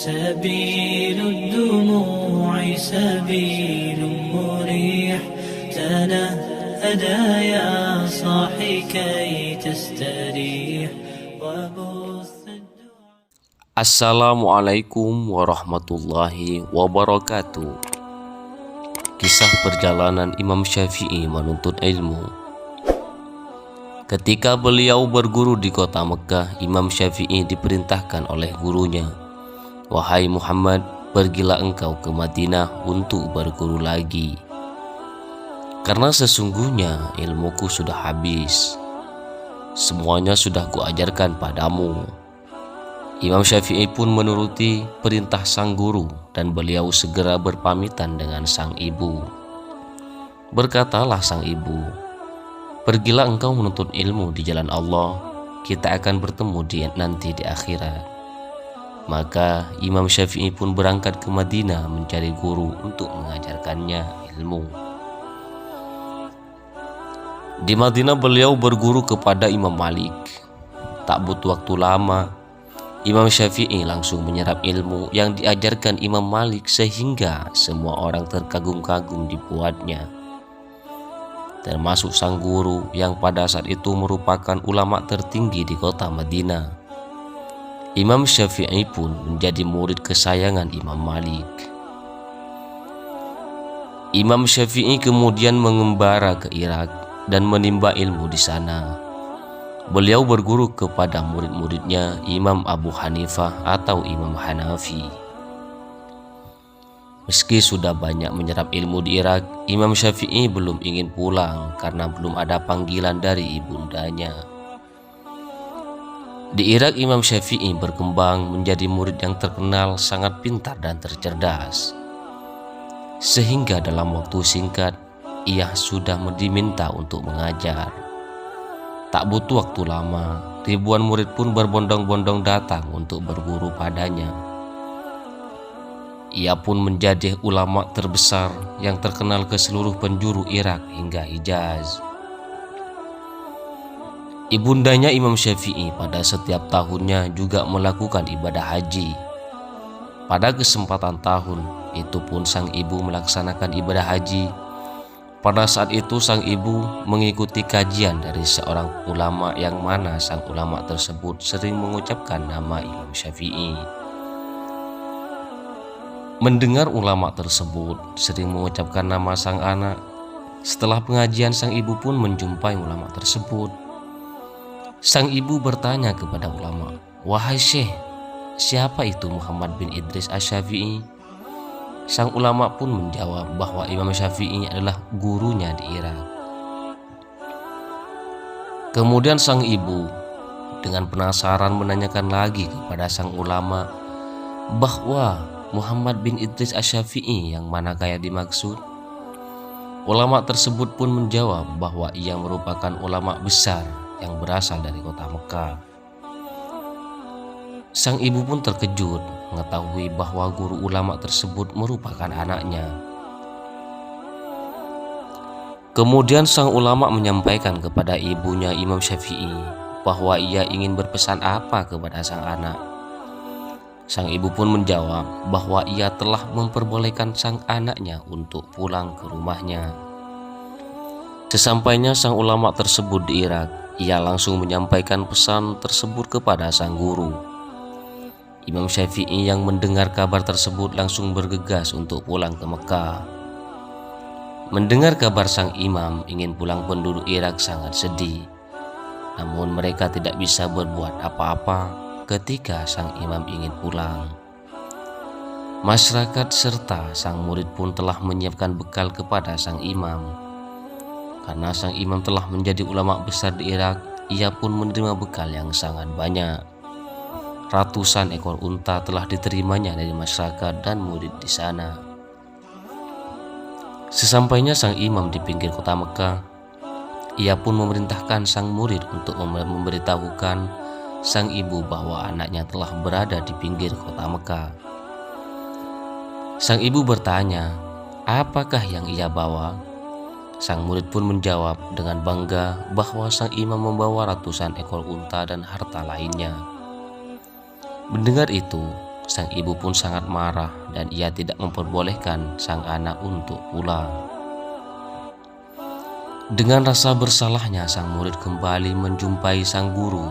سبيل الدموع سبيل مريح تنهدى يا صاحي كي تستريح وبث Assalamualaikum warahmatullahi wabarakatuh. Kisah perjalanan Imam Syafi'i menuntut ilmu. Ketika beliau berguru di kota Mekah, Imam Syafi'i diperintahkan oleh gurunya, "Wahai Muhammad, pergilah engkau ke Madinah untuk berguru lagi, karena sesungguhnya ilmuku sudah habis. Semuanya sudah kuajarkan padamu." Imam Syafi'i pun menuruti perintah sang guru dan beliau segera berpamitan dengan sang ibu. Berkatalah sang ibu, "Pergilah engkau menuntut ilmu di jalan Allah, kita akan bertemu nanti di akhirat." Maka Imam Syafi'i pun berangkat ke Madinah mencari guru untuk mengajarkannya ilmu. Di Madinah beliau berguru kepada Imam Malik. Tak butuh waktu lama, Imam Syafi'i langsung menyerap ilmu yang diajarkan Imam Malik sehingga semua orang terkagum-kagum dibuatnya, termasuk sang guru yang pada saat itu merupakan ulama tertinggi di kota Madinah. Imam Syafi'i pun menjadi murid kesayangan Imam Malik. Imam Syafi'i kemudian mengembara ke Irak dan menimba ilmu di sana. Beliau berguru kepada murid-muridnya Imam Abu Hanifah atau Imam Hanafi. Meski sudah banyak menyerap ilmu di Irak, Imam Syafi'i belum ingin pulang karena belum ada panggilan dari ibundanya. Di Irak, Imam Syafi'i berkembang menjadi murid yang terkenal sangat pintar dan tercerdas, sehingga dalam waktu singkat ia sudah diminta untuk mengajar. Tak butuh waktu lama, ribuan murid pun berbondong-bondong datang untuk berguru padanya. Ia pun menjadi ulama terbesar yang terkenal ke seluruh penjuru Irak hingga Hijaz. Ibundanya Imam Syafi'i pada setiap tahunnya juga melakukan ibadah haji. Pada kesempatan tahun itu pun sang ibu melaksanakan ibadah haji. Pada saat itu sang ibu mengikuti kajian dari seorang ulama yang mana sang ulama tersebut sering mengucapkan nama Imam Syafi'i. Mendengar ulama tersebut sering mengucapkan nama sang anak, setelah pengajian sang ibu pun menjumpai ulama tersebut. Sang ibu bertanya kepada ulama, "Wahai Syekh, siapa itu Muhammad bin Idris Asy-Syafi'i?" Sang ulama pun menjawab bahwa Imam Syafi'i adalah gurunya di Irak. Kemudian sang ibu dengan penasaran menanyakan lagi kepada sang ulama bahwa Muhammad bin Idris Asy-Syafi'i yang manakah yang dimaksud. Ulama tersebut pun menjawab bahwa ia merupakan ulama besar yang berasal dari kota Mekah. Sang ibu pun terkejut mengetahui bahwa guru ulama tersebut merupakan anaknya. Kemudian sang ulama menyampaikan kepada ibunya Imam Syafi'i bahwa ia ingin berpesan apa kepada sang anak. Sang ibu pun menjawab bahwa ia telah memperbolehkan sang anaknya untuk pulang ke rumahnya. Sesampainya sang ulama tersebut di Irak, ia langsung menyampaikan pesan tersebut kepada sang guru. Imam Syafi'i yang mendengar kabar tersebut langsung bergegas untuk pulang ke Mekah. Mendengar kabar sang imam ingin pulang, penduduk Irak sangat sedih. Namun mereka tidak bisa berbuat apa-apa ketika sang imam ingin pulang. Masyarakat serta sang murid pun telah menyiapkan bekal kepada sang imam. Karena sang imam telah menjadi ulama besar di Irak, ia pun menerima bekal yang sangat banyak. Ratusan ekor unta telah diterimanya dari masyarakat dan murid di sana. Sesampainya sang imam di pinggir kota Mekah, ia pun memerintahkan sang murid untuk memberitahukan sang ibu bahwa anaknya telah berada di pinggir kota Mekah. Sang ibu bertanya, "Apakah yang ia bawa?" Sang murid pun menjawab dengan bangga bahwa sang imam membawa ratusan ekor unta dan harta lainnya. Mendengar itu, Sang ibu pun sangat marah dan ia tidak memperbolehkan sang anak untuk pulang. Dengan rasa bersalahnya, sang murid kembali menjumpai sang guru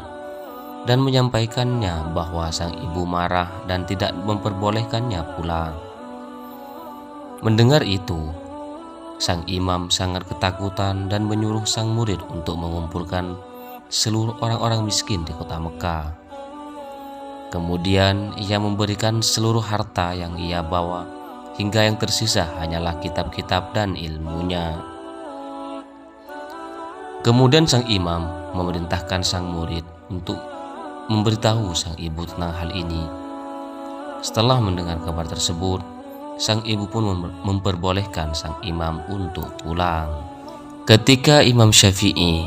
dan menyampaikannya bahwa sang ibu marah dan tidak memperbolehkannya pulang. Mendengar itu, sang imam sangat ketakutan dan menyuruh sang murid untuk mengumpulkan seluruh orang-orang miskin di kota Mekah. Kemudian ia memberikan seluruh harta yang ia bawa, hingga yang tersisa hanyalah kitab-kitab dan ilmunya. Kemudian sang imam memerintahkan sang murid untuk memberitahu sang ibu tentang hal ini. Setelah mendengar kabar tersebut, sang ibu pun memperbolehkan sang imam untuk pulang. Ketika Imam Syafi'i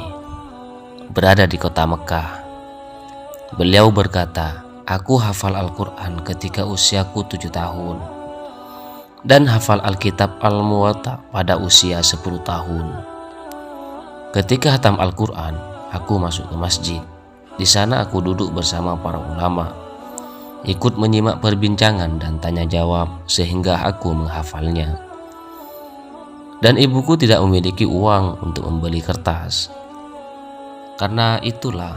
berada di kota Mekah, beliau berkata, "Aku hafal Al-Quran ketika usiaku 7 tahun dan hafal Alkitab Al-Muwatta pada usia 10 tahun. Ketika hatam Al-Quran, aku masuk ke masjid. Di sana aku duduk bersama para ulama, ikut menyimak perbincangan dan tanya jawab sehingga aku menghafalnya. Dan ibuku tidak memiliki uang untuk membeli kertas. Karena itulah,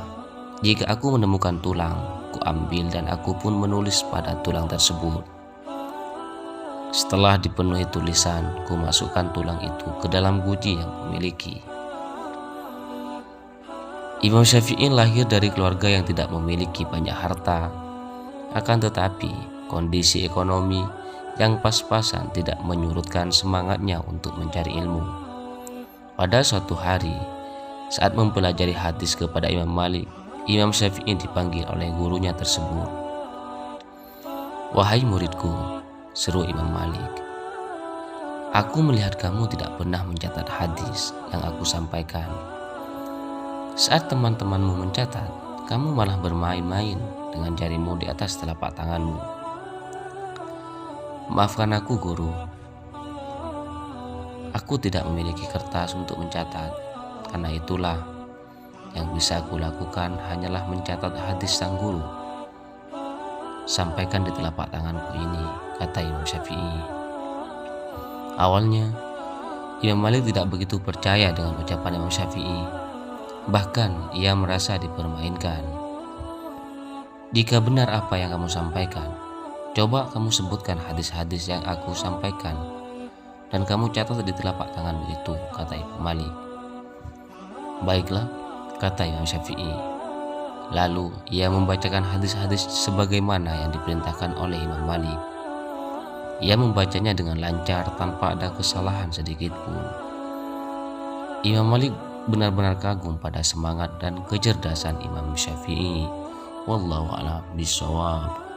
jika aku menemukan tulang, ku ambil dan aku pun menulis pada tulang tersebut. Setelah dipenuhi tulisan, ku masukkan tulang itu ke dalam guci yang kumiliki." Imam Syafi'i lahir dari keluarga yang tidak memiliki banyak harta, akan tetapi kondisi ekonomi yang pas-pasan tidak menyurutkan semangatnya untuk mencari ilmu. Pada suatu hari, saat mempelajari hadis kepada Imam Malik, Imam Syafi'i dipanggil oleh gurunya tersebut. "Wahai muridku," seru Imam Malik, "aku melihat kamu tidak pernah mencatat hadis yang aku sampaikan. Saat teman-temanmu mencatat, kamu malah bermain-main dengan jarimu di atas telapak tanganmu. Maafkan aku, guru. Aku tidak memiliki kertas untuk mencatat. Karena itulah, yang bisa aku lakukan hanyalah mencatat hadis sang guru. Sampaikan di telapak tanganku ini," kata Imam Syafi'i. Awalnya, Imam Malik tidak begitu percaya dengan ucapan Imam Syafi'i. Bahkan ia merasa dipermainkan. "Jika benar apa yang kamu sampaikan, coba kamu sebutkan hadis-hadis yang aku sampaikan dan kamu catat di telapak tanganmu itu," kata Imam Malik. "Baiklah," kata Imam Syafi'i. Lalu ia membacakan hadis-hadis sebagaimana yang diperintahkan oleh Imam Malik. Ia membacanya dengan lancar tanpa ada kesalahan sedikit pun. Imam Malik benar-benar kagum pada semangat dan kecerdasan Imam Syafi'i. Wallahu a'lam bishawab.